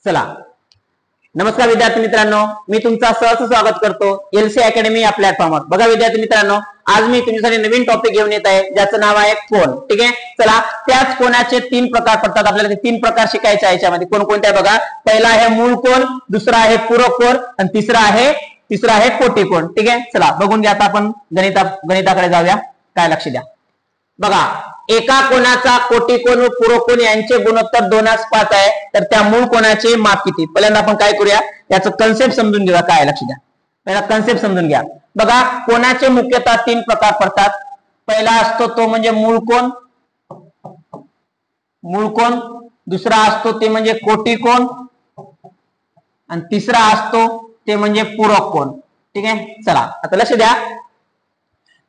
चला, नमस्कार विद्यार्थी मित्रांनो, मी तुमचा सहर्ष स्वागत करतो एलसी अकॅडमी या प्लॅटफॉर्मवर। बघा विद्यार्थी मित्रांनो, आज मी तुमच्यासाठी नवीन टॉपिक घेऊन येत आहे ज्याचं नाव आहे कोन। ठीक आहे, चला त्याच कोनाचे तीन प्रकार पडतात आपल्याला, ते तीन प्रकार शिकायचे आहे। याच्यामध्ये कोणकोणते आहे बघा, पहिला आहे मूळ कोन, दुसरा आहे पूरक कोन आणि तिसरा आहे कोटी कोन। ठीक आहे, चला बघून घ्या। आता आपण गणिताकडे जाऊया। काय लक्ष द्या बघा, एका कोनाचा कोटी कोन व पूरक कोन यांचे गुणोत्तर 2:5 आहे, तर त्या मूळ कोनाचे माप किती? पहिल्यांदा आपण काय करूया, याचं कन्सेप्ट समजून घेऊया। काय लक्ष द्या, पहिला कन्सेप्ट समजून घ्या। बघा, कोनाचे मुख्यतः तीन प्रकार पडतात। पहिला असतो तो म्हणजे मूळ कोन, दुसरा असतो ते म्हणजे कोटी कोन आणि तिसरा असतो ते म्हणजे पूरक कोन। ठीक आहे, चला आता लक्ष द्या।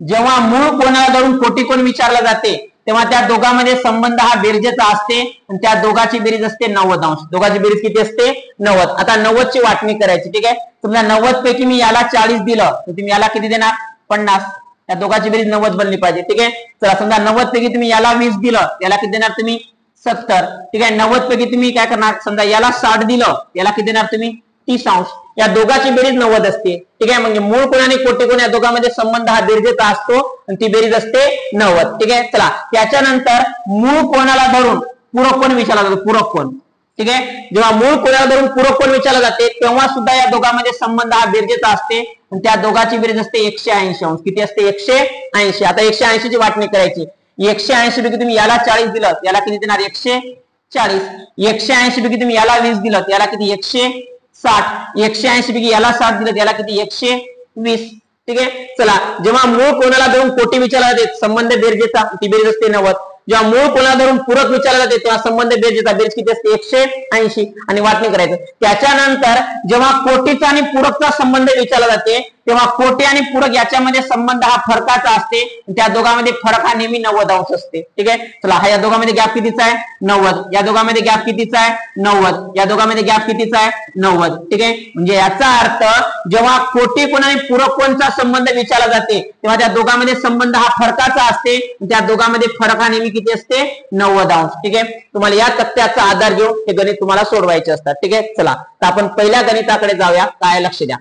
जेव्हा मूळ कोनाला धरून कोटी कोन विचारला जाते तेव्हा त्या दोघांमध्ये संबंध हा बेरजेचा असते आणि त्या दोघांची बेरीज असते 90 अंश। दोघांची बेरीज किती असते? 90। आता 90 ची वाटणी करायची। ठीक आहे, तुम्हाला 90 पैकी मी याला 40 दिलं तर तुम्ही याला किती देणार? 50। त्या दोघांची बेरीज 90 बनली पाहिजे। ठीक आहे, चला समजा 90 पैकी तुम्ही याला 20 दिलं, याला किती देणार तुम्ही? 70। ठीक आहे, 90 पैकी तुम्ही काय करणार? समजा याला 60 दिलं, याला किती देणार तुम्ही? 30 अंश। या दोघांची बेरीज 90 असते। ठीक आहे, म्हणजे मूळ कोन आणि कोटी कोन या दोघांमध्ये संबंध हा बेरजेचा असतो आणि ती बेरीज असते 90। ठीक आहे, चला त्याच्यानंतर मूळ कोनाला धरून पूरक कोन विचारला जातो। पूरक कोन, ठीक आहे, जेव्हा मूळ कोनाला धरून पूरक कोन विचारला जाते तेव्हा सुद्धा या दोघांमध्ये संबंध हा बेरजेचा असते आणि त्या दोघांची बेरीज असते 180 अंश। किती असते? 180। आता 180 ची वाटणी करायची। 180 पैकी तुम्ही याला 40 दिलं, याला किती देणार? 140। 180 पैकी तुम्ही याला 20 दिलं, याला किती? 160। 180 पैकी याला 60 दिलं, याला किती? 120। ठीक आहे, चला जेव्हा मूळ कोनाला धरून कोटी विचारला जाते संबंध बेरजेचा, ती बेरीज असते 90। जेव्हा मूळ कोनाला धरून पूरक विचारला जाते तेव्हा संबंध बेरजेचा, बेरीज किती असते? 180 आणि वाटणी करायचं। त्याच्यानंतर जेव्हा कोटीचा आणि पूरकचा संबंध विचारला जाते तेव्हा कोटी आणि पूरक याच्यामध्ये संबंध हा फरकाचा असते, त्या दोघांमध्ये फरक हा नेहमी 90 अंश असते। ठीक आहे, चला हा या दोघांमध्ये गॅप कितीचा आहे? 90। या दोघांमध्ये गॅप कितीचा आहे? 90। या दोघांमध्ये गॅप कितीचा आहे? 90। ठीक आहे, म्हणजे याचा अर्थ जेव्हा कोटी कोन आणि पूरक कोनचा संबंध विचारला जाते तेव्हा त्या दोघांमध्ये संबंध हा फरकाचा असते, त्या दोघांमध्ये फरक हा नेहमी किती असते? 90 अंश। ठीक आहे, तुम्हाला या तथ्याचा आधार घेऊन हे गणित तुम्हाला सोडवायचे असतात। ठीक आहे, चला तर आपण पहिल्या गणिताकडे जाऊया। काय लक्ष द्या,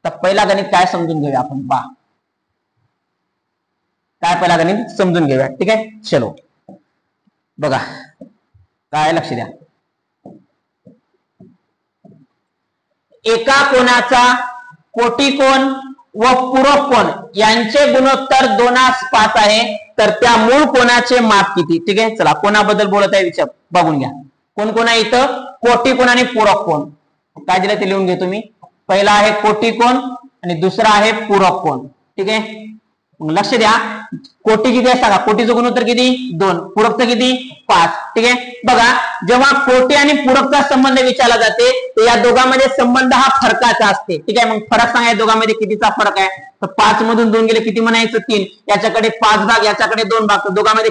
तर पहिला गणित काय समजून घेऊया आपण। पहिला गणित समजून घेऊया। ठीक आहे, चलो बघा काय लक्ष द्या। एका कोनाचा कोटी कोन व पूरक कोन यांचे गुणोत्तर 2:5 आहे, तर त्या मूळ कोनाचे माप किती? ठीक आहे, चला कोणाबद्दल बोलत आहे विचार बघून घ्या। कोण कोण आहे इथं? कोटी कोन आणि पूरक कोन। काय दिलं ते लिहून घेतो मी। पहिला आहे कोटी कोन आणि दुसरा आहे पूरक कोन। ठीक आहे, लक्ष द्या। कोटी किती आहे सांगा? कोटीचं गुणोत्तर किती? 2। पूरकचं किती? 5। ठीक आहे, बघा जेव्हा कोटी आणि पूरकचा संबंध विचारला जाते तर या दोघांमध्ये संबंध हा फरकाचा असते। ठीक आहे, मग फरक सांगा, या दोघांमध्ये कितीचा फरक आहे? तर 5 मधून 2 गेले, किती म्हणायचं? 3। याच्याकडे 5 भाग, याच्याकडे 2 भाग, तर दोघांमध्ये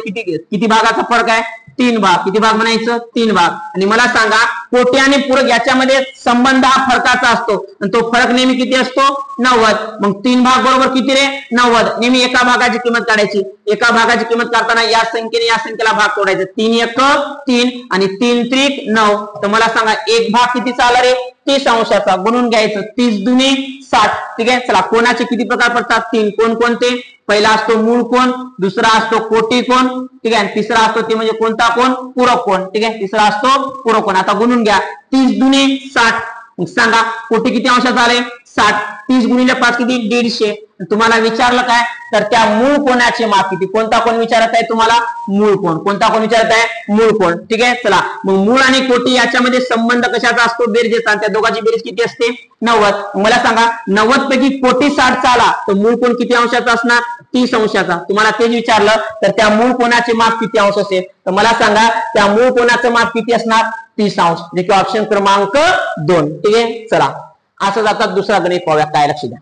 किती भागाचा फरक आहे? 3 भाग। किती भाग म्हणायचं? 3 भाग। आणि मला सांगा कोटी आणि पूरक याच्यामध्ये संबंध हा फरकाचा असतो आणि तो फरक नेहमी किती असतो? 90। मग 3 भाग बरोबर किती रे? 90। नेहमी एका भागाची किंमत काढायची। एका भागाची किंमत काढताना या संख्येने या संख्येला भाग तोडायचा। 3 1 3 आणि 3 त्रिक 9। तर मला सांगा एक भाग कितीचा आला रे? 30 अंशाचा। गुणून घ्यायचं, 30 दुनी 60। ठीक आहे, चला कोणाचे किती प्रकार पडतात? 3। कोण कोणते? पहिला असतो मूळ कोन, दुसरा असतो कोटी कोन, ठीक आहे, तिसरा असतो ते म्हणजे कोणता कोन? पूरक कोन। ठीक आहे, तिसरा असतो पूरक कोन। आता गुणून घ्या, 30 दुनी 60। सांगा कोटी किती अंशाचा आले? 60। 30 गुणिले 5 किती? 150। तुम्हाला विचारलं काय? तर त्या मूळ कोनाचे माप किती? कोणता कोन विचारत आहे तुम्हाला? मूळ कोन। कोणता कोन विचारत आहे? मूळ कोन। ठीक आहे, चला मग मूळ आणि कोटी याच्यामध्ये संबंध कशाचा असतो? बेरजेचा। त्या दोघांची बेरीज किती असते? 90। मला सांगा 90 पैकी कोटी 60 चा आला तर मूळ कोन किती अंशाचा असणार? 30 अंशाचा। तुम्हाला तेच विचारलं तर त्या मूळ कोनाचे माप किती अंश असेल? तर मला सांगा त्या मूळ कोनाचं माप किती असणार? 30 अंश, जे की ऑप्शन क्रमांक 2। ठीक आहे, चला असं जातात दुसरा गणित पाहूया। काय लक्ष द्या,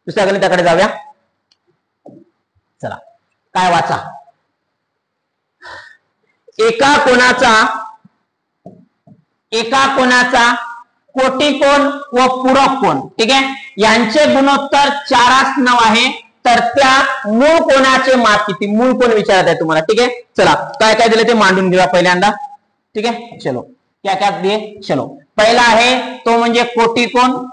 दुसऱ्या गणिताकडे जाऊया। चला काय वाचा। एका कोनाचा कोटी कोन व पूरक कोन, ठीक आहे, यांचे गुणोत्तर 4:9 आहे, तर त्या मूळ कोनाचे माप किती? मूळ कोन विचारत आहे तुम्हाला। ठीक आहे, चला काय काय दिलं ते मांडून घेऊया पहिल्यांदा। ठीक आहे, चलो क्या क्या दिए, चलो पहिला आहे तो म्हणजे कोटी कोण,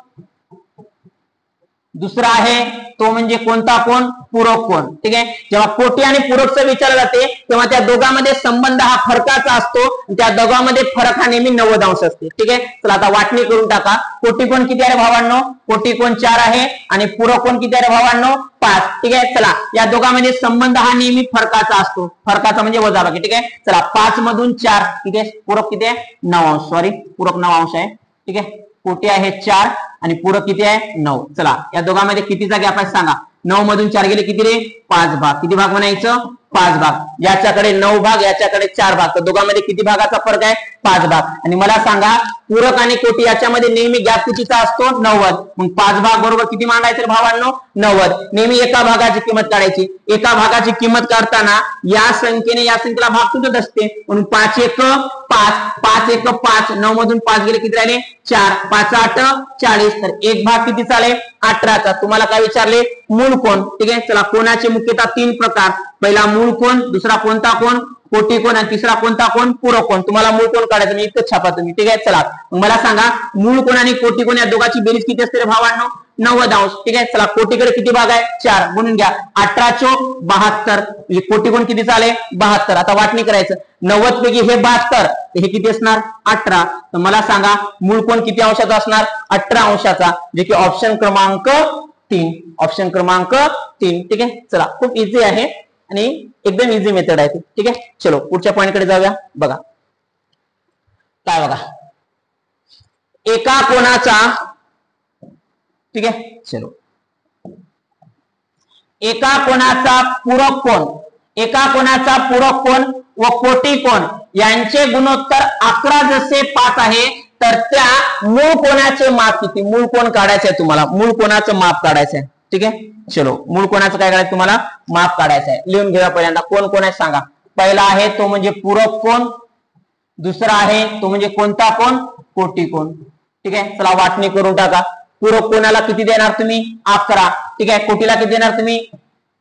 दुसरा आहे तो म्हणजे कोणता कोण, पूरक कोण. ठीक आहे, जेव्हा कोटी आणि पूरकचं विचारलं जाते तेव्हा त्या दोघांमध्ये संबंध हा फरकाचा असतो, त्या दोघांमध्ये फरक हा नेहमी 90 अंश असते. ठीक आहे, चला आता वाटणी करून टाका. कोटी कोण किती आहे भावांनो, कोटी कोण 4 आहे आणि पूरक कोण किती आहे भावांनो, 5. ठीक आहे, चला या दोघांमध्ये संबंध हा नेहमी फरकाचा असतो, फरकाचा म्हणजे वजाबाकी. ठीक आहे, चला 5 मधून 4 किती आहे, पूरक किती आहे 9 अंश, सॉरी पूरक 9 अंश आहे. ठीक आहे, कोटी आहे 4 आणि पूरक किती आहे 9. चला या दोघांमध्ये कितीचा गॅप आहे सांगा. 9 मधून 4 गेले किती रे, 5 भाग. किती भाग म्हणायचं, 5 भाग. याच्याकडे 9 भाग, याच्याकडे 4 भाग, तर दोघांमध्ये किती भागाचा फरक आहे, 5 भाग. आणि मला सांगा पूरक आणि कोटी याच्यामध्ये नेहमी गॅप कितीचा असतो, 90. मग 5 भाग बरोबर किती मांडायचे भावांनो, 90. नेहमी एका भागाची किंमत काढायची. एका भागाची किंमत काढताना या संख्येने या संख्येला भाग तुटत असते, म्हणून 5 1 5, 5 1 5, 9 मधून 5 गेले किती राहिले, 4, 5 8 40. तर एक भाग किती चाले, 18चा. तुम्हाला काय विचारले, मूळ कोण. ठीक आहे, चला कोणाचे मुख्यतः 3 प्रकार. पहिला मूळ कोण, दुसरा कोणता कोण, कोटी कोण, आणि तिसरा कोणता कोण, पूरक कोण. तुम्हाला मूळ कोण काढायचं, मी इतकं छापा तुम्ही. ठीक आहे, चला मला सांगा मूळ कोण आणि कोटी कोण या दोघांची बेरीज किती असते रे भावांनो, 90 अंश. ठीक आहे, चला कोटीकडे किती भाग आहे, 4 म्हणून घ्या 18 चोक 72. म्हणजे कोटी कोण किती चाले, 72. आता वाटणी करायचं, 90 पैकी हे 72, हे किती असणार 18. तर मला सांगा मूळ कोण किती अंशाचा असणार, 18 अंशाचा, जे की ऑप्शन क्रमांक 3. ऑप्शन क्रमांक 3. ठीक आहे, चला खूप इझी आहे आणि एकदम इझी मेथड आहे. ठीक आहे, चलो पुढच्या पॉइंट कडे जाऊया. बघा काय, बघा एका कोणाचा, ठीक आहे चलो, एका कोणाचा पूरक कोण, एका कोणाचा पूरक कोण व कोटी कोण यांचे गुणोत्तर 11 जसे 5 आहे, तर त्या मूळ कोणाचे माप किती. मूळ कोण काढायचं आहे तुम्हाला, मूळ कोणाचं माप काढायचं आहे. ठीक आहे, चलो मूळ कोणाचं काय करायचं तुम्हाला, माप काढायचं आहे. लिहून घ्या पहिल्यांदा कोण कोण आहे सांगा. पहिला आहे तो म्हणजे पूरक कोण, दुसरा आहे तो म्हणजे कोणता कोण, कोटी कोण. ठीक आहे, चला वाटणी करून टाका. पूरक कोणाला किती देणार तुम्ही, 11. ठीक आहे, कोटीला किती देणार तुम्ही,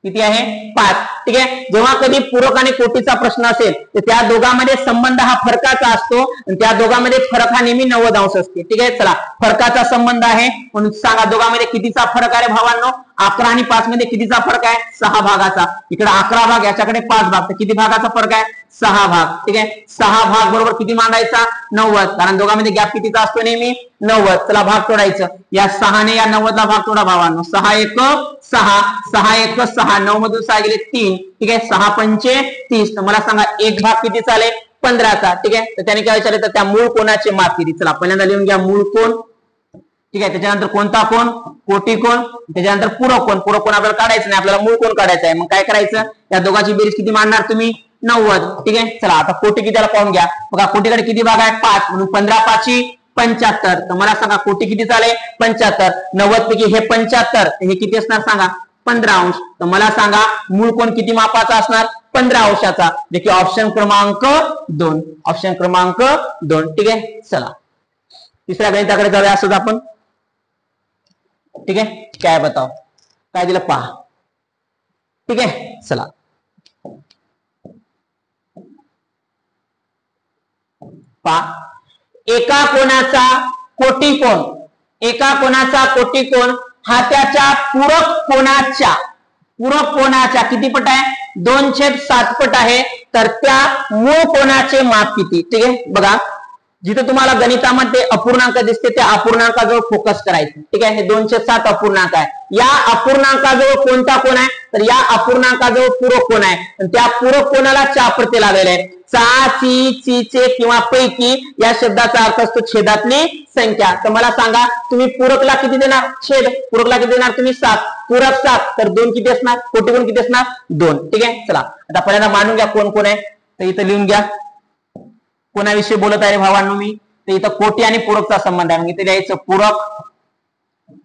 किती आहे 5. ठीक आहे, जेव्हा कधी पूरक आणि कोटीचा प्रश्न असेल तर त्या दोघांमध्ये संबंध हा फरकाचा असतो आणि त्या दोघांमध्ये फरक हा नेहमी 90 अंश असते. ठीक आहे, चला फरकाचा संबंध आहे म्हणून सांगा दोघांमध्ये कितीचा फरक आहे भावांनो, 11 आणि 5 मध्ये कितीचा फरक आहे, 6 भागाचा. इकडे 11 भाग, याच्याकडे 5 भाग, तर किती भागाचा फरक आहे, 6 भाग. ठीक आहे, 6 भाग बरोबर किती मांडायचा, 90. कारण दोघांमध्ये गॅप कितीचा असतो, नेहमी 90. चला भाग तोडायचं, या 6 ने या 90 ला भाग तोडा भावांनो. 6 1 6, 6 1 6, 9 मधून 6 गेले 3. ठीक आहे, 6 पंचे 30. तर मला सांगा एक भाग किती चालेल, 15चा. ठीक आहे, तर त्याने काय विचारले, तर त्या मूळ कोणाचे माप किती. चला पहिल्यांदा लिहून घ्या मूळ कोण. ठीक आहे, त्याच्यानंतर कोणता कोण, कोटी कोण, त्याच्यानंतर पूरक कोण. पूरक कोण आपल्याला काढायचं नाही, आपल्याला मूळ कोण काढायचं आहे. मग काय करायचं, या दोघांची बेरीज किती मांडणार तुम्ही, 90. ठीक आहे, चला आता कोटी कितीला पाहून घ्या. बघा कोटीकडे किती भाग आहे, 5, म्हणून 15 5 75. तर मला सांगा कोटी किती चाले, 75. 90 पैकी हे 75, हे किती असणार सांगा, 15 अंश. तर मला सांगा मूळ कोण किती मापाचा असणार, 15 अंशाचा, जे की ऑप्शन क्रमांक 2. ऑप्शन क्रमांक 2. ठीक आहे, चला तिसऱ्या गणिताकडे जाऊया असंच आपण. ठीक आहे, काय बताओ, काय दिलं पहा. ठीक आहे, चला पहा. एका कोणाचा कोटी कोण, एका कोणाचा कोटी कोण हा त्याच्या पूरक कोणाच्या किती पट आहे, 2/7 पट आहे. तर त्या मूळ कोणाचे माप किती. ठीक आहे, बघा जिथे तुम्हाला गणितामध्ये अपूर्णांक दिसते त्या अपूर्णांकाजवळ फोकस करायचं. ठीक आहे, हे 2/7 अपूर्णांक आहे. या अपूर्णांकाजवळ कोणता कोण आहे, तर या अपूर्णांकाजवळ पूरक कोण आहे. आणि त्या पूरक कोणाला चा प्रत्यय लागलेला आहे. चा, ची, चे किंवा पैकी या शब्दाचा अर्थ असतो छेदातली संख्या. तर मला सांगा तुम्ही पूरकला किती देणार, छेद. पूरकला किती देणार तुम्ही, 7. पूरक 7, तर 2 किती असणार, कोटी कोण किती असणार, 2. ठीक आहे, चला आता पहिल्यांदा मानून घ्या कोण कोण आहे. तर इथं लिहून घ्या कोणाविषयी बोलत आहे भावांनो मी. तर इथं कोटी आणि पूरकचा संबंध आहे. मग इथे लिहायचं पूरक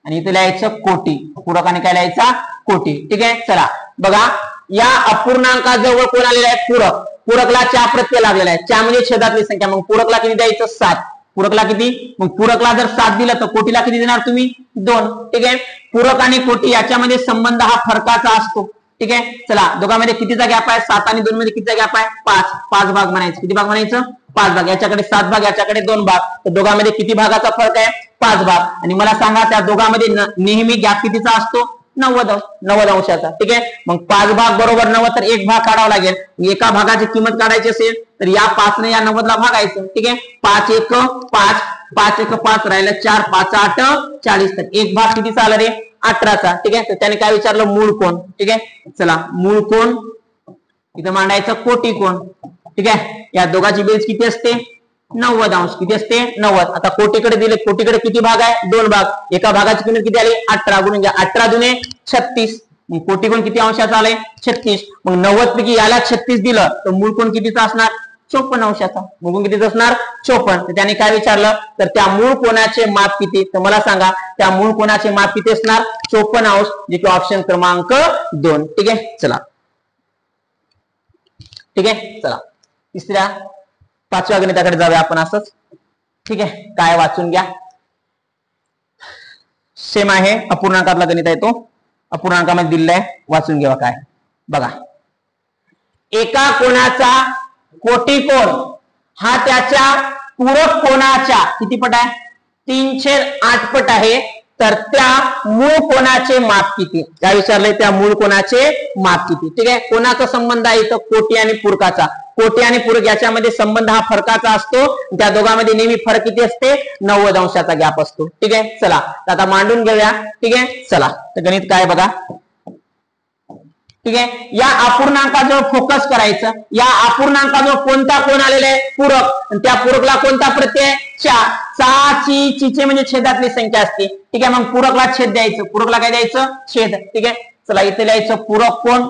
आणि इथे लिहायचं कोटी. पूरक आणि काय लिहायचा, कोटी. ठीक आहे, चला बघा या अपूर्णांकाजवळ कोण आलेला आहे, पूरक. पूरकला चा प्रत्यय लागलेला आहे. चा म्हणजे छेदातली संख्या, मग पूरकला किती द्यायचं, 7. पूरकला किती, मग पूरकला जर 7 दिलं तर कोटीला किती देणार तुम्ही, 2. ठीक आहे, पूरक आणि कोटी याच्यामध्ये संबंध हा फरकाचा असतो. ठीक आहे, चला दोघांमध्ये कितीचा गॅप आहे, 7 आणि 2 मध्ये कितीचा गॅप आहे, 5. 5 भाग म्हणायचं. किती भाग म्हणायचं, 5 भाग, याच्याकडे 7 भाग, याच्याकडे 2 भाग, तर दोघांमध्ये किती भागाचा फरक आहे? 5 भाग. आणि मला सांगा त्या दोघांमध्ये नेहमी गॅप कितीचा असतो? 90 अंशाचा. ठीक आहे, मग 5 भाग बरोबर 90, तर एक भाग काढावा लागेल. एका भागाची किंमत काढायची असेल तर या 5 ने या 90 ला भागायचं. ठीक आहे, 5 1 5, 5 1 5 राहिलं 4, 5 8 40, तर एक भाग कितीचा आला रे? 18चा. ठीक आहे, तर त्याने काय विचारलं? मूळ कोण. ठीक आहे, चला मूळ कोण इथं मांडायचं कोटी कोण. ठीक आहे, या दोघांची बेरीज किती असते? 90 अंश. किती असते? 90. आता कोटीकडे दिले, कोटीकडे किती भाग आहे? 2 भाग. एका भागाची किंमत किती आली? 18 गुणून घ्या, 18 दुने 36. मग कोटी कोण किती अंशाचा आलाय? 36. मग 90 पैकी याला 36 दिलं तर मूळ कोण कितीचा असणार? 54 अंशाचा. मूळ कोण कितीचा असणार? 54. तर त्याने काय विचारलं? तर त्या मूळ कोणाचे माप किती? तर मला सांगा त्या मूळ कोणाचे माप किती असणार? 54 अंश, जे की ऑप्शन क्रमांक 2. ठीक आहे, चला. ठीक आहे, चला तिसऱ्या 5व्या गणिताकडे जाऊया आपण असंच. ठीक आहे, काय वाचून घ्या. सेम आहे, अपूर्णांकातला गणित आहे तो, अपूर्णांकामध्ये दिलेला आहे, वाचून घ्या. काय बघा, एका कोणाचा कोटी कोण हा त्याच्या पूरक कोणाच्या किती पट आहे? 3/8 पट आहे. तर त्या मूळ कोणाचे माप किती? काय विचारलंय? त्या मूळ कोणाचे माप किती? ठीक आहे, कोणाचा संबंध आहे इथं? कोटी आणि पूरकाचा. कोटी आणि पूरक याच्यामध्ये संबंध हा फरकाचा असतो. त्या दोघांमध्ये नेहमी फरक किती असते? 90 अंशाचा गॅप असतो. ठीक आहे, चला आता मांडून घेऊया. ठीक आहे, चला तर गणित काय बघा. ठीक आहे, या अपूर्णांकाजवळ फोकस करायचं. या अपूर्णांकाजवळ कोणता कोण आलेला आहे? पूरक. त्या पूरकला कोणता प्रत्यय? 4. 6 ची म्हणजे छेदातली संख्या असते. ठीक आहे, मग पूरकला छेद द्यायचं. पूरकला काय द्यायचं? छेद. ठीक आहे, चला इथे लिहायचं पूरक कोण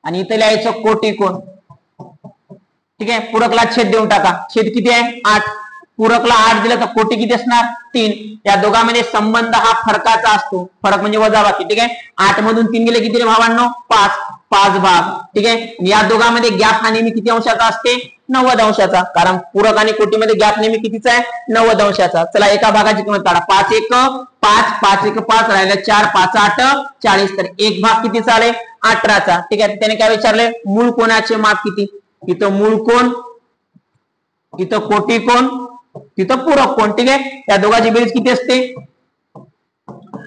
आणि इथे लिहायचं कोटी कोण. ठीक आहे, पूरकला छेद देऊन टाका. छेद किती आहे? 8. पूरकला 8 दिलं तर कोटी किती असणार? 3. या दोघांमध्ये संबंध हा फरकाचा असतो. फरक म्हणजे वजाबाकी. ठीक आहे, 8 मधून 3 गेले किती रे भावांनो? 5 भाग. ठीक आहे, या दोघांमध्ये गॅप हा नेहमी किती अंशाचा असते? 90 अंशाचा. कारण पूरक आणि कोटीमध्ये गॅप नेहमी कितीचा आहे? 90 अंशाचा. चला एका भागाची किंमत काढा. 5 1 5, 5 1 5 राहिलं 4, 5 8 40, तर एक भाग कितीचा आलाय? 18चा. ठीक आहे, त्याने काय विचारलंय? मूळ कोणाचे माप किती? इथं मूळ कोण, इथं कोटी कोण, तिथं पूरक कोण. ठीक आहे, या दोघांची बेरीज किती असते?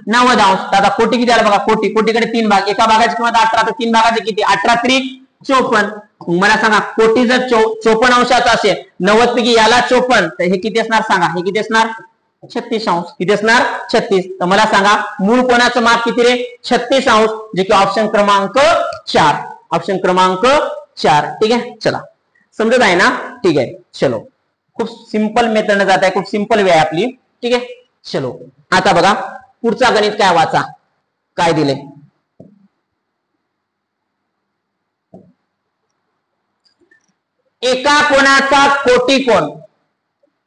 90 अंश. आता कोटी किती आला बघा. कोटीकडे 3 भाग. एका भागाची किंमत 18, तर 3 भागाचे किती? 18 त्रिक 54. मला सांगा कोटी जर 54 अंशाचा असेल, 90 पैकी याला 54, तर हे किती असणार सांगा? हे किती असणार? 36 अंश. किती असणार? 36. तर मला सांगा मूळ कोणाचं माप किती रे? 36 अंश, जे की ऑप्शन क्रमांक 4. ऑप्शन क्रमांक 4. ठीक आहे, चला समजत आहे ना? ठीक आहे, चलो खूप सिंपल मेथडने जात आहे, खूप सिंपल वे आहे आपली. ठीक आहे, चलो आता बघा पुढचा गणित काय वाचा. काय दिले? एका कोणाचा कोटी कोण,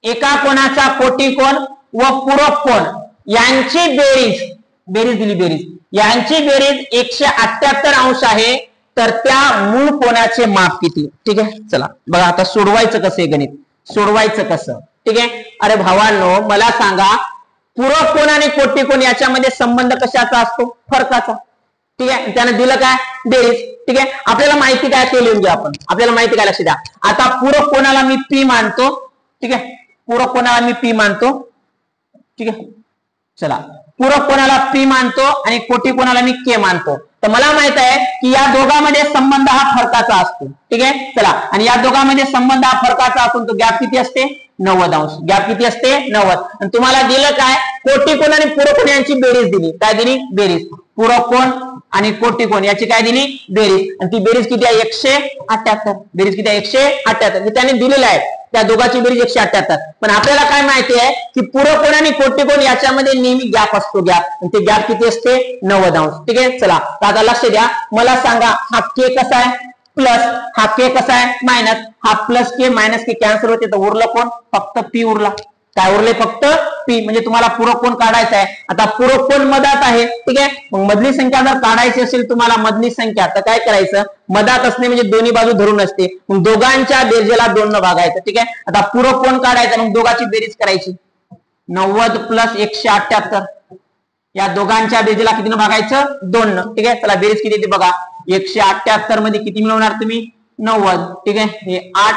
एका कोणाचा कोटी कोण व पूरक कोण यांची बेरीज दिली. बेरीज यांची बेरीज 178 अंश आहे. तर त्या मूळ कोणाचे माप किती? ठीक आहे, चला बघा आता सोडवायचं कसं हे गणित, सोडवायचं कसं. ठीक आहे, अरे भावांनो मला सांगा पूरक कोण आणि कोटी कोण याच्यामध्ये संबंध कशाचा असतो? फरकाचा. ठीक आहे, त्यानं दिलं काय? बेरीज. ठीक आहे, आपल्याला माहिती काय ते लिहून घ्या आपण. आपल्याला माहिती काय? लक्ष द्या. आता पूरक कोणाला मी पी मानतो. ठीक आहे, पूरक कोणाला मी पी मानतो. ठीक आहे, चला पूरक कोणाला पी मानतो आणि कोटी कोणाला मी के मानतो. तर मला माहित आहे की या दोघांमध्ये संबंध हा फरकाचा असतो. ठीक आहे, चला आणि या दोघांमध्ये संबंध हा फरकाचा असून तो गॅप किती असते? 90 अंश. गॅप किती असते? 90. आणि तुम्हाला दिलं काय? कोटी कोण आणि पूरक कोण यांची बेरीज दिली. काय दिली? बेरीज. पूरक कोण आणि कोटी कोण याची काय दिली? बेरीज. आणि ती बेरीज किती आहे? 178. बेरीज किती आहे? 178. त्याने दिलेलं आहे त्या दोघांची बेरीज 178. पण आपल्याला काय माहिती आहे की पूरक कोण आणि कोटी कोण याच्यामध्ये नेहमी गॅप असतो. गॅप, ते गॅप किती असते? 90 अंश. ठीक आहे, चला आता लक्ष द्या. मला सांगा हा के कसा आहे? प्लस. हा के कसा आहे? मायनस. हा प्लस के मायनस के कॅन्सल होते, तर उरलं कोण? फक्त पी उरला. काय उरले? फक्त पी. म्हणजे तुम्हाला पूरक कोण काढायचा आहे. आता पूरक कोण मधात आहे. ठीक आहे, मग मधली संख्या जर काढायची असेल तुम्हाला मधली संख्या, तर काय करायचं? मधात असणे म्हणजे दोन्ही बाजू धरून असते. मग दोघांच्या बेरजेला 2 न भागायचं. ठीक आहे, आता पूरक कोण काढायचं? मग दोघांची बेरीज करायची. 90 प्लस 178. या दोघांच्या बेरजेला किती न भागायचं? 2 न. ठीक आहे, चला बेरीज किती येते बघा. 178 मध्ये किती मिळवणार तुम्ही? 90. ठीक आहे, हे 8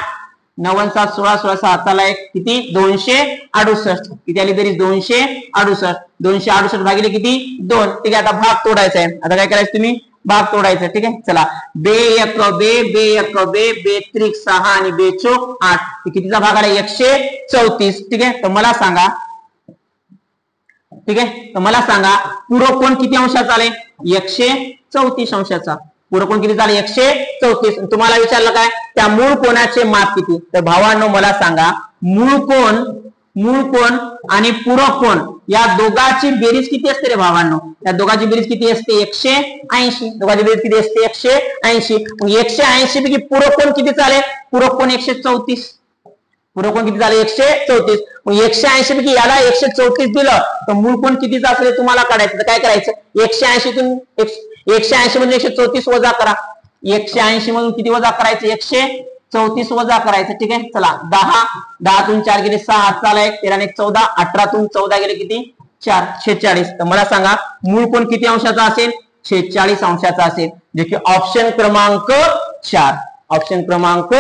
9 7 16 16 हाताला एक किती 268 किती आली बेरीज 268 268 भागिले किती 2 ठीक आहे आता भाग तोडायचा आहे आता काय करायचं तुम्ही भाग तोडायचा ठीक आहे चला बे एक बे बे त्रिक 6 आणि बे चोक 8 कितीचा भाग आला 134 ठीक आहे तर मला सांगा ठीक आहे तर मला सांगा पूरक कोण किती अंशाचा आले 134 अंशाचा पूरक कोण किती झाले 134 तुम्हाला विचारलं काय त्या मूळ कोणाचे माप किती तर भावांनो मला सांगा मूळ कोण आणि पूरक कोण या दोघांची बेरीज किती असते रे भावांनो या दोघांची बेरीज किती असते 180 दोघांची बेरीज किती असते 180 मग 180 पैकी पूरक कोण किती झाले पूरक कोण 134 पूरक कोण किती झाले 134 मग 180 पैकी याला 134 दिलं तर मूळ कोण कितीचा असेल तुम्हाला काढायचं तर काय करायचं 180 तून 180 मधून 134 वजा करा 180 मधून किती वजा करायचं 134 वजा करायचं ठीक आहे चला 10 तून 4 गेले 6 हाताला 1 13 1 14 18 तून 14 गेले किती 4 46 तर मला सांगा मूळ कोण किती अंशाचा असेल 46 अंशाचा असेल जे की ऑप्शन क्रमांक 4 ऑप्शन क्रमांक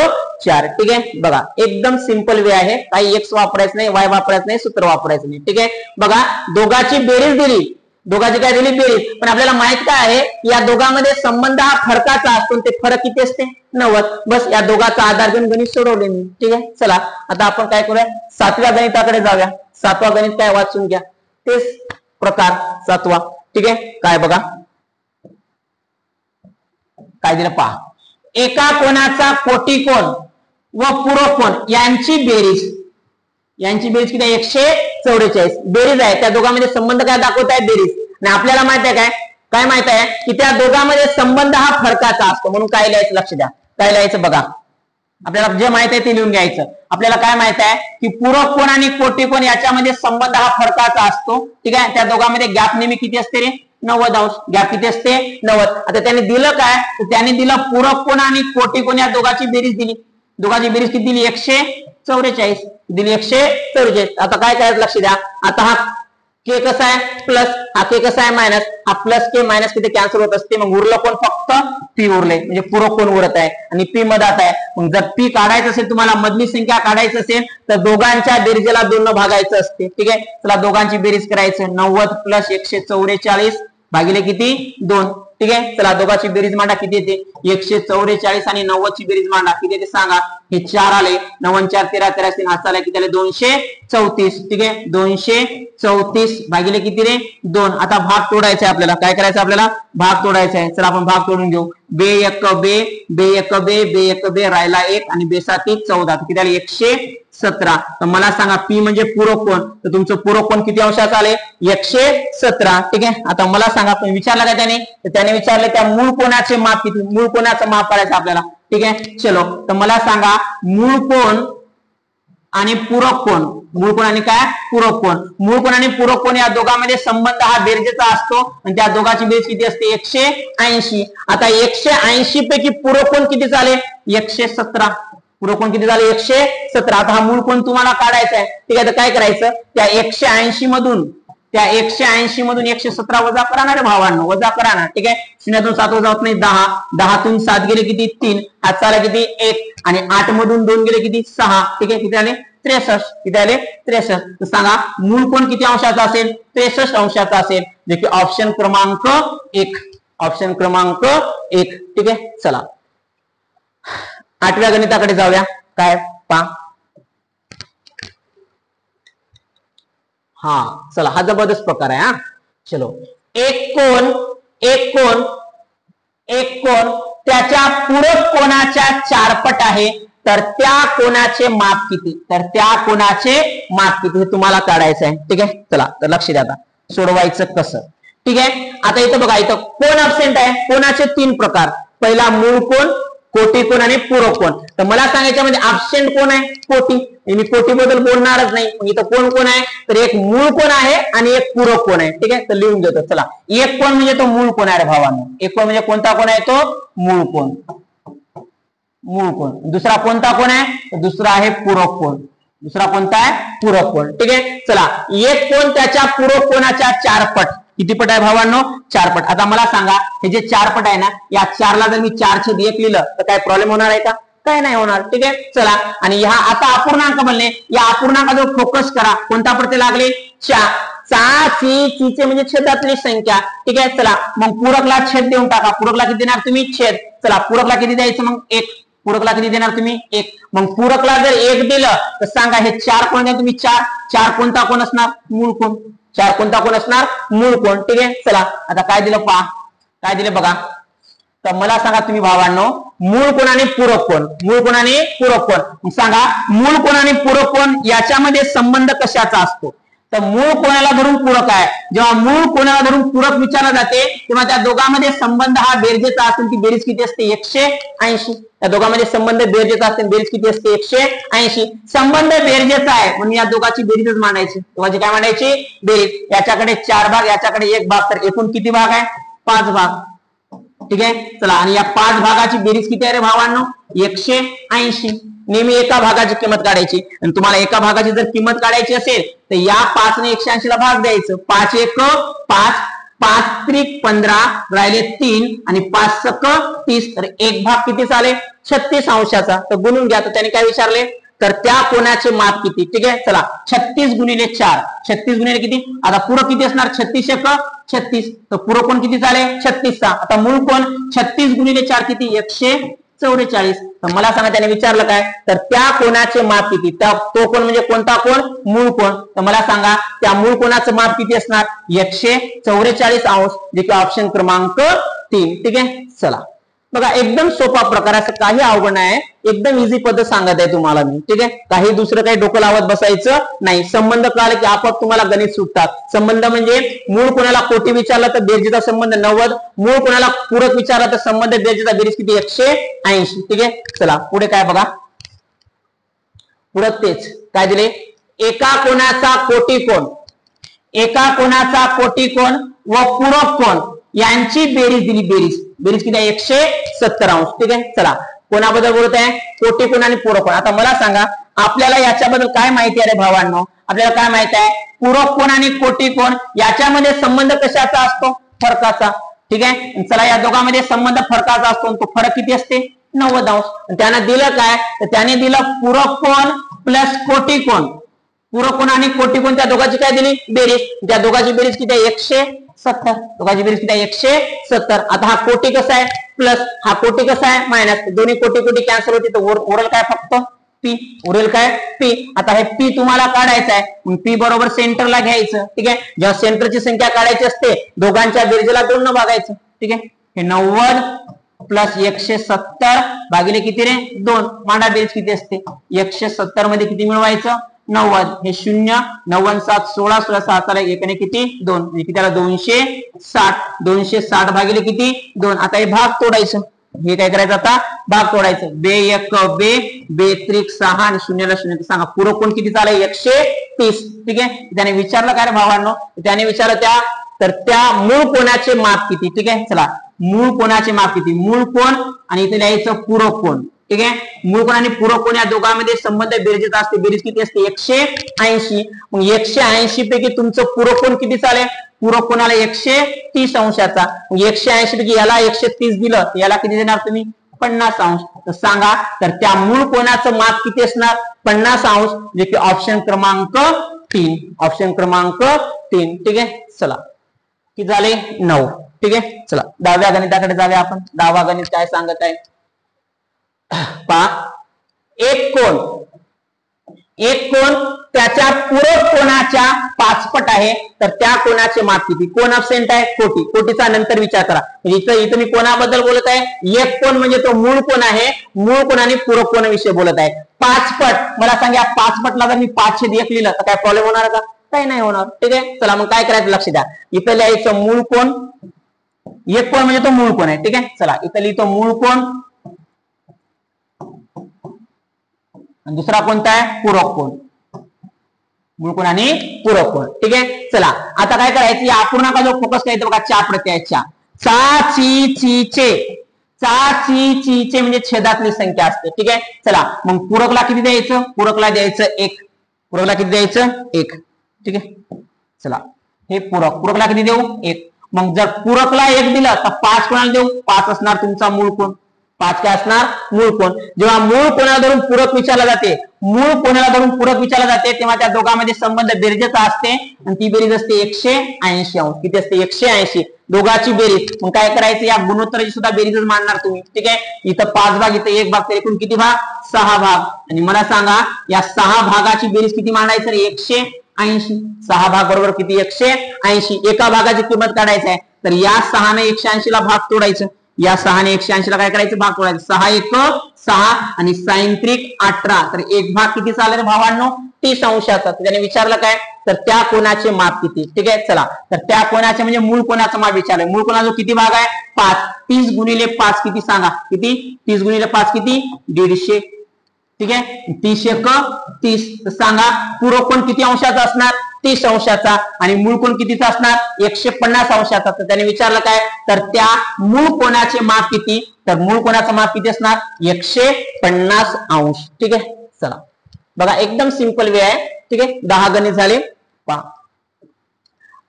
4 ठीक आहे बघा एकदम सिंपल वे आहे काही एक्स वापरायचं नाही वाय वापरायचं नाही सूत्र वापरायचं नाही ठीक आहे बघा दोघांची बेरीज दिली दोघांची काय दिली बेरीज पण आपल्याला माहित काय आहे या दोघांमध्ये संबंध हा फरकाचा असतो ते फरक किती असते 90 बस या दोघांचा आधार घेऊन गणित सोडवले मी ठीक आहे चला आता आपण काय करूया 7व्या गणिताकडे जाऊया 7वा गणित काय वाचून घ्या तेच प्रकार 7वा ठीक आहे काय बघा काय दिलं पहा एका कोणाचा कोटिकोण व पूरक कोण यांची बेरीज किती आहे 144 बेरीज आहे त्या दोघांमध्ये संबंध काय दाखवत आहे बेरीज आणि आपल्याला माहित आहे काय माहित आहे की त्या दोघांमध्ये संबंध हा फरकाचा असतो म्हणून काय लिहायचं लक्ष द्या काय लिहायचं बघा आपल्याला जे माहित आहे ते लिहून घ्यायचं आपल्याला काय माहित आहे की पूरक कोण आणि कोटिकोण याच्यामध्ये संबंध हा फरकाचा असतो ठीक आहे त्या दोघांमध्ये गॅप नेहमी किती असते रे 90 अंश गॅप किती असते 90 आता त्यांनी दिलं काय तर त्यांनी दिलं पूरक कोण आणि कोटिकोण या दोघांची बेरीज दिली दोघांची बेरीज किती दिली 144 दिली 144 आता काय करायचं लक्ष द्या आता हा के कसा आहे प्लस हा के कसा आहे मायनस हा प्लस के मायनस किती कॅन्सल होत असते मग उरलं कोण फक्त पी उरले म्हणजे पूरक कोण उरत आहे आणि पी मधात आहे मग जर पी काढायचं असेल तुम्हाला मधली संख्या काढायचं असेल तर दोघांच्या बेरीजला 2 न भागायचं असते ठीक आहे चला दोघांची बेरीज करायचं 90 प्लस 144 भागिले किती 2 ठीक आहे चला दोघांची बेरीज मांडा किती येते 144 आणि 90 ची बेरीज मांडा किती येते सांगा हे 4 आले 9 4 13 13 हात आला किती आले 234 ठीक आहे 234 भागिले किती रे 2 आता भाग तोडायचा आहे आपल्याला काय करायचं आपल्याला भाग तोडायचा आहे चला आपण भाग तोडून घेऊ बे एक बे राहिला 1 आणि बे 7 14 किती आले 117 तर मला सांगा पी म्हणजे पूरक कोण तर तुमचं पूरक कोण किती अंशाचा आले 117 ठीक आहे आता मला सांगा पण विचारलं का त्याने विचारलं त्या मूळ कोणाचे माप किती मूळ कोणाचं माप करायचं आपल्याला ठीक आहे चलो तर मला सांगा मूळ कोण आणि पूरक कोण मूळ कोण आणि काय पूरक कोण मूळ कोण आणि पूरक कोण या दोघांमध्ये संबंध हा बेरजेचा असतो आणि त्या दोघांची बेरीज किती असते 180 आता 180 पैकी पूरक कोण किती झाले 117 पूरक कोण किती झाले 117 आता हा मूळ कोण तुम्हाला काढायचा आहे ठीक आहे तर काय करायचं त्या 180 मधून 117 वजा करा ना रे भावांनो वजा करा ना ठीक आहे 0 तून 7 वजा होत नाही 10 तून 7 गेले किती 3 हात चाला किती 1 आणि 8 मधून 2 गेले किती 6 ठीक आहे किती आले 63 किती आले 63 तर सांगा मूळ कोण किती अंशाचा असेल 63 अंशाचा असेल जे की ऑप्शन क्रमांक 1 ऑप्शन क्रमांक 1 ठीक आहे चला 8व्या गणिताकडे जाऊया काय पा हा चला हा जबरदस्त प्रकार आहे हा चलो एक कोण त्याच्या पूरक कोणाच्या 4 पट आहे तर त्या कोणाचे माप किती हे तुम्हाला काढायचं आहे ठीक आहे चला तर लक्ष द्या आता सोडवायचं कसं ठीक आहे आता इथं बघा इथं कोण अब्सेंट आहे कोणाचे 3 प्रकार पहिला मूळ कोण कोटिकोण आणि पूरक कोण तर मला सांगायच्या मध्ये अब्सेंट कोण आहे कोटी मी कोटी बद्दल बोलणारच नाही मग इथं कोण कोण आहे तर एक मूळ कोण आहे आणि एक पूरक कोण आहे ठीक आहे तर लिहून देतो चला एक कोण म्हणजे तो मूळ कोण आहे भावांनो एक कोण म्हणजे कोणता कोण आहे तो मूळ कोण दुसरा कोणता कोण आहे तर दुसरा आहे पूरक कोण दुसरा कोणता आहे पूरक कोण ठीक आहे चला एक कोण त्याच्या पूरक कोणाच्या 4 पट किती पट आहे भावांनो 4 पट आता मला सांगा हे जे 4 पट आहे ना या 4 ला जर मी 4/1 लिहिलं तर काय प्रॉब्लेम होणार आहे का काय नाही होणार. ठीक आहे, चला. आणि हा आता अपूर्णांक बनले, या अपूर्णांकावर फोकस करा. कोणता प्रत्यय लागले? चा. चे म्हणजे छेदातली संख्या. ठीक आहे, चला मग पूरकला छेद देऊन टाका. पूरकला किती देणार तुम्ही? छेद. चला पूरकला किती द्यायचं मग? 1. पूरकला किती देणार तुम्ही? 1. मग पूरकला जर 1 दिलं तर सांगा हे 4 कोण द्या तुम्ही? 4 कोणता कोण असणार? मूळ कोण. 4 कोणता कोण असणार? मूळ कोण. ठीक आहे, चला आता काय दिलं पहा. काय दिले बघा. तर मला सांगा तुम्ही भावांनो, मूळ कोण आणि पूरक कोण. मूळ कोण आणि पूरक कोण. सांगा मूळ कोण आणि पूरक कोण याच्यामध्ये संबंध कशाचा असतो? तर मूळ कोणाला धरून पूरक आहे. जेव्हा मूळ कोणाला धरून पूरक विचारला जाते तेव्हा त्या दोघांमध्ये संबंध हा बेरजेचा असेल. ती बेरीज किती असते? 180. त्या दोघांमध्ये संबंध बेरजेचा असते. बेरीज किती असते? 180. संबंध बेरजेचा आहे म्हणून या दोघांची बेरीजच मांडायची. दोघांची काय मांडायची? बेरीज. याच्याकडे 4 भाग, याच्याकडे 1 भाग, तर एकूण किती भाग आहे? 5 भाग. ठीक आहे, चला. आणि या 5 भागाची बेरीज किती आहे रे भावांनो? 180. नेहमी एका भागाची किंमत काढायची. आणि तुम्हाला एका भागाची जर किंमत काढायची असेल तर या 5 ने 180 ला भाग द्यायचं. 5 1 5, 5 त्रिक 15, राहिले 3 आणि 5 सक 30. तर एक भाग किती झाले? 36 अंशाचा. तर गुणून घ्या. तर त्याने काय विचारले? तर त्या कोणाचे माप किती? ठीक आहे, चला 36 गुणिले 4. 36 गुणिले किती? आता पूरक किती असणार? 36 1 36. तर पूरक कोण किती झाले? 36 चा. आता मूळ कोण? 36 गुणिले 4 किती? 144. तर मला सांगा त्याने विचारलं काय? तर त्या कोणाचे माप किती? तो कोण म्हणजे कोणता कोण? मूळ कोण. तर मला सांगा त्या मूळ कोणाचं माप किती असणार? 144 अंश, जे की ऑप्शन क्रमांक 3. ठीक आहे, चला बघा एकदम सोपा प्रकार, असं काही अवघड नाही. एकदम इझी पद्धत सांगत आहे तुम्हाला मी. ठीक आहे, काही दुसरं काही डोकं लावत बसायचं नाही. संबंध कळाले की आपोआप तुम्हाला गणित सुटतात. संबंध म्हणजे मूळ कोणाला कोटी विचारला तर बेरजेचा संबंध 90. मूळ कोणाला पूरक विचारला तर संबंध बेरजेचा बेरीज किती? 180. ठीक आहे, चला पुढे काय बघा. पुढे तेच काय दिले? एका कोणाचा कोटी कोण. एका कोणाचा कोटी कोण व पूरक कोण यांची बेरीज दिली. बेरीज किती आहे? 170 अंश. ठीक आहे, चला कोणाबद्दल बोलत आहे? कोटी कोण आणि पूरक कोण. आता मला सांगा आपल्याला याच्याबद्दल काय माहिती आहे रे भावांनो? आपल्याला काय माहिती आहे? पूरक कोण आणि कोटी कोण याच्यामध्ये संबंध कशाचा असतो? फरकाचा. ठीक आहे, चला या दोघांमध्ये संबंध फरकाचा असतो. तो फरक किती असते? 90 अंश. त्याने दिलं काय? तर त्याने दिलं पूरक कोण प्लस कोटी कोण. पूरक कोण आणि कोटी कोण त्या दोघांची काय दिली? बेरीज. त्या दोघांची बेरीज किती आहे? 170. दोघांची बेरीज किती आहे? 170. आता हा कोटी कसा आहे? प्लस. हा कोटी कसा आहे? मायनस. दोन्ही कोटी कोटी कॅन्सल होते तर उरेल काय? फक्त पी. उरेल काय? पी. आता हे पी तुम्हाला काढायचं आहे. पी बरोबर सेंटरला घ्यायचं. ठीक आहे, जेव्हा सेंटरची संख्या काढायची असते दोघांच्या बेरजेला 2 न भागायचं. ठीक आहे, हे 90 प्लस 170 भागिले किती रे? 2. मांडा बेरीज किती असते? 170 मध्ये किती मिळवायचं? 90. हे 0 90 7 16 16 7 आला. एकाने किती? 2. किती त्याला? 260. 260 भागिले किती? 2. आता हे भाग तोडायचं. हे काय करायचं आता? भाग तोडायचं. बे 1 बे, बे त्रिक 6 आणि 0 ला 0. सांगा पूरक कोण किती झालं? 130. ठीक आहे, त्याने विचारलं काय रे भावांनो? त्याने विचारलं त्या मूळ कोणाचे माप किती? ठीक आहे, चला मूळ कोणाचे माप किती? मूळ कोण आणि इथे लिहायचं पूरक कोण. ठीक आहे, मूळ कोण आणि पूरक कोण या दोघांमध्ये संबंध बेरजेचा असते. बेरीज किती असते? 180. मग 180 पैकी तुमचं पूरक कोण किती चालेल? पूरक कोणाला? 130 अंशाचा. 180 पैकी याला 130 दिलं तर याला किती देणार तुम्ही? 50 अंश. तर सांगा तर त्या मूळ कोणाचं माप किती असणार? 50 अंश, जे की ऑप्शन क्रमांक 3. ऑप्शन क्रमांक 3. ठीक आहे, चला किती झाले? 9. ठीक आहे, चला 10व्या गणिताकडे जाऊया आपण. 10वा गणित काय सांगत आहे पहा. एक कोण त्याच्या पूरक कोणाच्या 5 पट आहे तर त्या कोणाचे माप किती? कोण अब्सेंट आहे? कोटी. कोटीचा नंतर विचार करा. इथं मी कोणाबद्दल बोलत आहे? एक कोण म्हणजे तो मूळ कोण आहे. मूळ कोण आणि पूरक कोण विषयी बोलत आहे. 5 पट. मला सांगा 5 पटला जर मी 5/1 लिहिलं तर काय प्रॉब्लेम होणार का? काही नाही होणार. ठीक आहे, चला मग काय करायचं लक्ष द्या. इथं लिहायचं मूळ कोण. एक कोण म्हणजे तो मूळ कोण आहे. ठीक आहे, चला इथं लिहितो मूळ कोण. दुसरा कोणता आहे? पूरक कोण. मूळ कोण आणि पूरक कोण. ठीक आहे, चला आता काय करायचं? या अपूर्णांकावर फोकस करायचं बघा. चा प्रत्यय चा. चा ची ची चे. चा ची ची चे म्हणजे छेदातली संख्या असते. ठीक आहे, चला मग पूरकला किती द्यायचं? पूरकला द्यायचं 1. पूरकला किती द्यायचं? 1. ठीक आहे, चला हे पूरकला किती देऊ? 1. मग जर पूरकला 1 दिलं तर 5 कोणाला देऊ? 5 असणार तुमचा मूळ कोण. 5 काय असणार मूळ कोण. जेव्हा मूळ कोणाला धरून पूरक विचारला जाते, मूळ कोणाला धरून पूरक विचारला जाते, तेव्हा त्या दोघांमध्ये संबंध बेरजेचा असते आणि ती बेरीज असते 180 अंश. किती असते 180. दोघांची बेरीज. मग काय करायचं, या गुणोत्तराची सुद्धा बेरीजच मांडणार तुम्ही. ठीक आहे, इथं 5 भाग, इथं 1 भाग, तर एकूण किती भाग 6 भाग. आणि मला सांगा या 6 भागाची बेरीज किती मांडायचं, 180. 6 भाग बरोबर किती 180. एका भागाची किंमत काढायची आहे, तर या 6 ने 180 ला भाग तोडायचं. या 6 ने 180 ला काय करायचं, भाग तोडायचं. 6 1 6 आणि 6 3 18. तर एक भाग किती चालला रे भावांनो, 30 अंशाचा. त्याने विचारलं काय, तर त्या कोणाचे माप किती. ठीक आहे, चला तर त्या कोणाचे म्हणजे मूळ कोणाचं माप विचारलंय. मूळ कोणाचा किती भाग आहे 5. 30 गुणिले 5 किती सांगा, किती 30 गुणिले 5 किती 150. ठीक आहे, 30 1 30. तर सांगा पूरक कोण किती अंशाचा असणार, 30 अंशाचा. आणि मूळ कोण कितीचा असणार 150 अंशाचा. तर त्याने विचारलं काय, तर त्या मूळ कोणाचे माप किती, तर मूळ कोणाचं माप किती असणार 150 अंश. ठीक आहे, चला बघा एकदम सिंपल वे आहे. ठीक आहे, 10 गणित झाले. पहा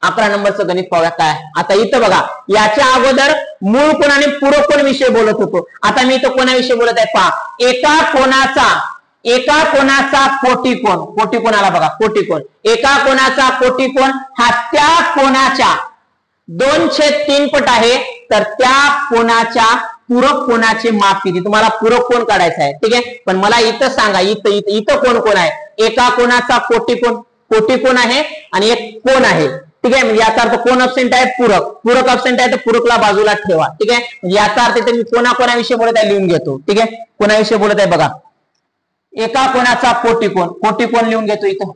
11 नंबरचं गणित पाहूया काय. आता इथं बघा, याच्या अगोदर मूळ कोण आणि पूरक कोण विषयी बोलत होतो. आता मी इथं कोणाविषयी बोलत आहे पहा. एका कोणाचा कोटिकोण. कोटिकोणाला बघा, कोटिकोण. एका कोणाचा कोटिकोण हा त्या कोणाच्या 2/3 पट आहे. तर त्या कोणाच्या पूरक कोणाचे माप किती. तुम्हाला पूरक कोण काढायचा आहे. ठीक आहे, पण मला इथं सांगा, इथं कोण कोण आहे. एका कोणाचा कोटिकोण आहे आणि एक कोण आहे. ठीक आहे, म्हणजे याचा अर्थ कोण अब्सेंट आहे, पूरक अब्सेंट आहे, तर पूरकला बाजूला ठेवा. ठीक आहे, म्हणजे याचा अर्थ मी कोणाविषयी बोलत आहे लिहून घेतो. ठीक आहे, कोणाविषयी बोलत आहे बघा. एका कोणाचा कोटिकोण लिहून घेतो इथं.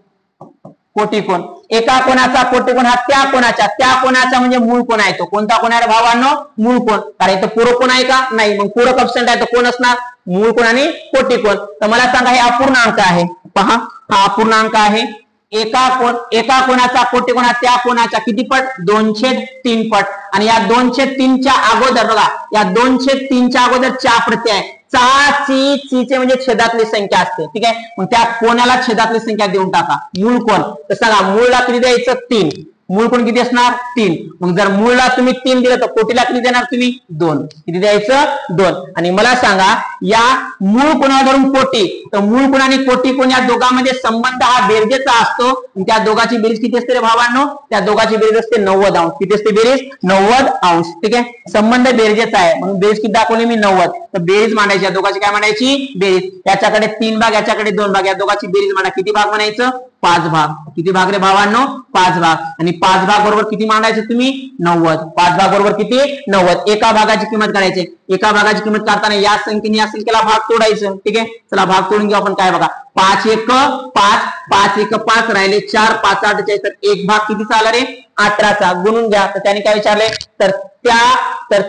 कोटिकोण, एका कोणाचा कोटिकोण हा त्या कोणाचा म्हणजे मूळ कोण आहे. तो कोणता कोण आहे भावांनो, मूळ कोण. कारण इथं पूरक कोण आहे का, नाही. मग पूरक अब्सेंट आहे तर कोण असणार, मूळ कोण आणि कोटिकोण. तर मला सांगा हे अपूर्णांक आहे. पहा हा अपूर्णांक आहे. एका कोणाचा कोटिकोण हा त्या कोणाचा किती पट 2/3 पट. आणि या 2/3 च्या अगोदर बघा, या 2/3 च्या अगोदर चा प्रत्यय आहे. चे म्हणजे छेदातली संख्या असते. ठीक आहे, मग त्या कोणाला छेदातली संख्या देऊन टाका. मूळ कोण, तर सांगा मूळला किती द्यायचं 3. मूळ कोण किती असणार 3. मग जर मूळला तुम्ही 3 दिलं तर कोटीला किती देणार तुम्ही 2. किती द्यायचं 2. आणि मला सांगा या मूळ कोणाला धरून कोटी, तर मूळ कोण आणि कोटी कोण या दोघांमध्ये संबंध हा बेरजेचा असतो. त्या दोघांची बेरीज किती असते रे भावांनो, त्या दोघांची बेरीज असते 90 अंश. किती असते बेरीज 90 अंश. ठीक आहे, संबंध बेरजेचा आहे म्हणून बेरीज किती दाखवली मी 90. तर बेरीज मांडायची, या दोघांची काय मांडायची बेरीज. याच्याकडे 3 भाग, याच्याकडे 2 भाग, या दोघांची बेरीज मांडा. किती भाग म्हणायचं 5 भाग. किती भाग रे भावांनो 5 भाग. आणि 5 भाग बरोबर किती मांडायचे तुम्ही 90. 5 भाग बरोबर किती 90. एका भागाची किंमत काढायची. एका भागाची किंमत काढताना या संख्येने या संख्येला भाग तोडायचं. ठीक आहे, चला भाग तोडून घेऊ आपण. काय बघा 5 1 5 5 1 5 राहिले 4 5 8 तर एक भाग किती चालला रे 18चा. गुणून घ्या. तर त्याने काय विचारले, तर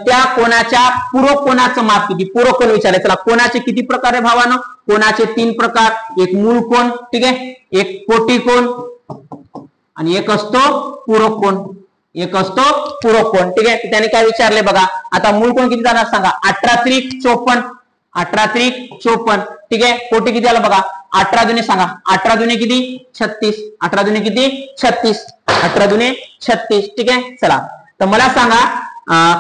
त्या कोणाच्या पूरक कोणाचं माप किती. पूरक कोण विचारले. चला कोणाचे किती प्रकार आहे भावानं, कोणाचे 3 प्रकार. एक मूळ कोण, ठीक आहे, एक कोटिकोण आणि एक असतो पूरक कोण. ठीक आहे, त्याने काय विचारले बघा. आता मूळ कोण किती जाणार सांगा 18 त्रिक 54. 18 त्रिक 54. ठीक आहे, कोटी किती आला बघा 18 दुने सांगा. 18 दुने किती 36. 18 दुने किती 36. 18 दुने 36. ठीक आहे, चला तर मला सांगा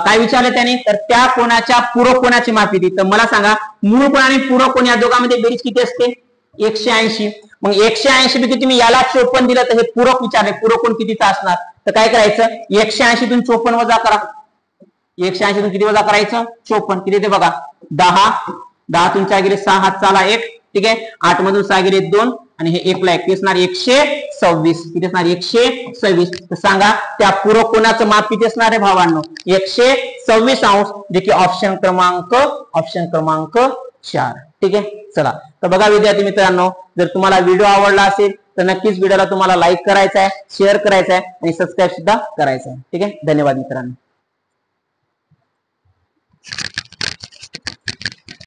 काय विचारले त्याने, तर त्या कोणाच्या पूरक कोणाची माप किती. तर मला सांगा मूळ कोण आणि पूरक कोण या दोघांमध्ये बेरीज किती असते 180. मग 180 पैकी तुम्ही याला 54 दिलं तर हे पूरक विचारले. पूरक कोण कितीचा असणार, तर काय करायचं 180 तून 54 वजा करा. 180 तून किती वजा करायचं 54. किती ते बघा 10. 10 तून 4 गेले 6 हात चाला 1. ठीक आहे, 8 मधून 6 गेले 2 आणि हे 1 ला 1 असणार 126. किती असणार 126. तर सांगा त्या पूरक कोणाचं माप किती असणार आहे भावांनो 126 अंश. जे की ऑप्शन क्रमांक 4. ठीक आहे, चला तर बघा विद्यार्थी मित्रांनो, जर तुम्हाला व्हिडिओ आवडला असेल तर नक्कीच व्हिडिओला तुम्हाला लाईक करायचा आहे, शेअर करायचा आहे आणि सबस्क्राईब सुद्धा करायचं आहे. ठीक आहे, धन्यवाद मित्रांनो.